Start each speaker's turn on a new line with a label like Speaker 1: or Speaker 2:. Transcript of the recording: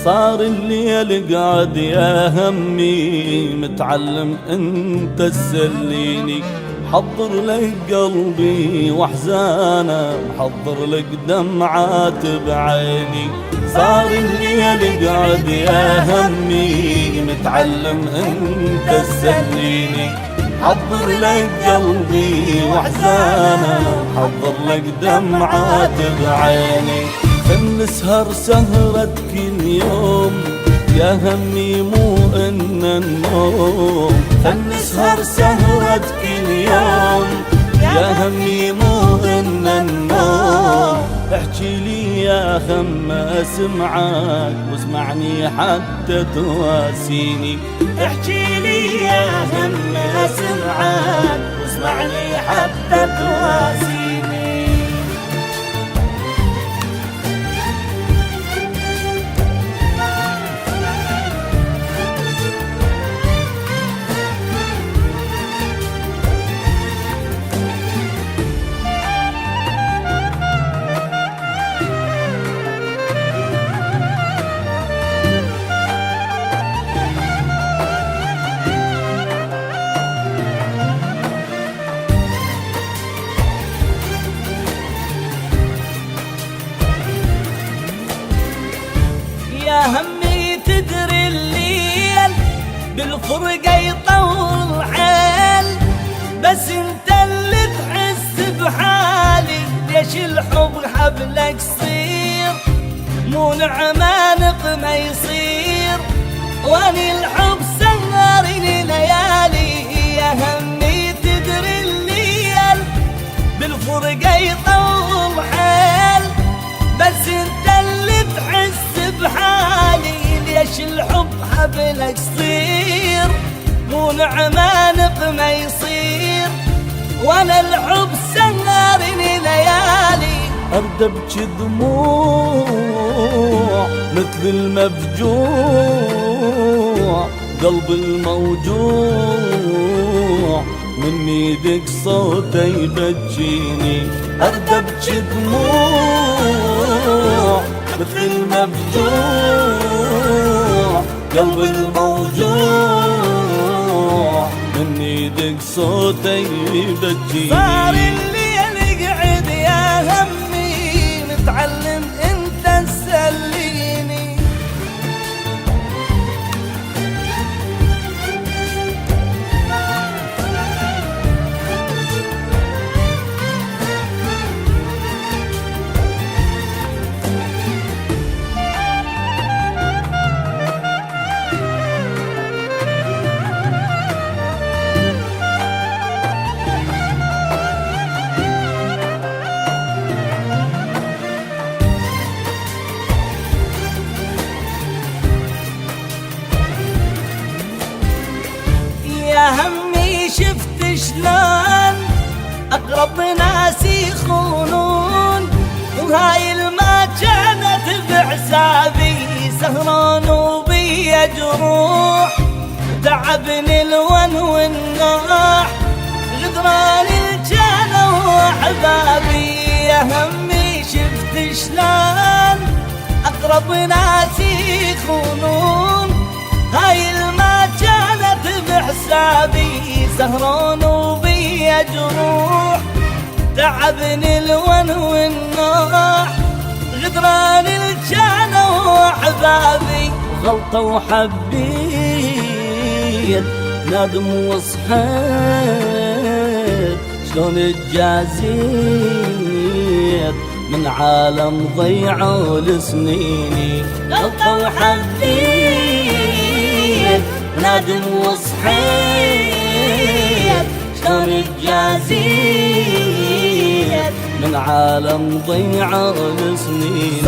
Speaker 1: صار الليل قاعد يا همي متعلم انت تسليني، حضر لك قلبي واحزانه، محضر لك دمعات بعيني. صار الليل قاعد يا همي متعلم انت تسليني، حضر لك قلبي واحزانه، حضر لك دمعات بعيني. نسهر سهرة كل يوم يا همي مو إن النوم، نسهر سهرة كل يوم يا همي مو إن النوم. احكي لي يا خم اسمعك واسمعني حتى تواسيني، احكي لي يا خم اسمعك واسمعني حتى تواسيني.
Speaker 2: يا همي تدري الليل بالفرقة يطول حيل، بس انت اللي تحس بحالي. ليش الحب حبلك صير مو نعمة نقمة يصير، واني الحب سهرني ليالي. يا همي تدري الليل بالفرقة يطول حيل، بس انت اللي تحس بحالي. ليش الحب حبلك صير مو نعمة نقمة يصير، وانا الحب سهرني ليالي.
Speaker 1: ارد ابكي دموع مثل المفجوع، قلب الموجوع من ايدك صوته يبجيني. ارد ابكي دموع مثل المفجوع، قلب الموجوع من ايدك صوته يبجيني.
Speaker 2: صار الليل قعد يا همي متعلم انت تسليني، يا همي شفت شلون اقرب ناس يخونون، وهاي الما كانت بحسابي سهران وبي جروح. تعبني الون والناح غدران الجنة واحبابي. يا همي شفت شلون اقرب ناس يخونون، هاي الما كانت بحسابي سهران وبي جروح. تعبني الون والنوح غدران الجنة واحبابي.
Speaker 1: غلطة وحبيت نادم وصحيت، شلون اتجازيت من عالم ضيعوا لسنيني.
Speaker 2: غلطة وحبيت
Speaker 1: نادم وصحيت، شلون اتجازيت من عالم ضيعوا لسنيني.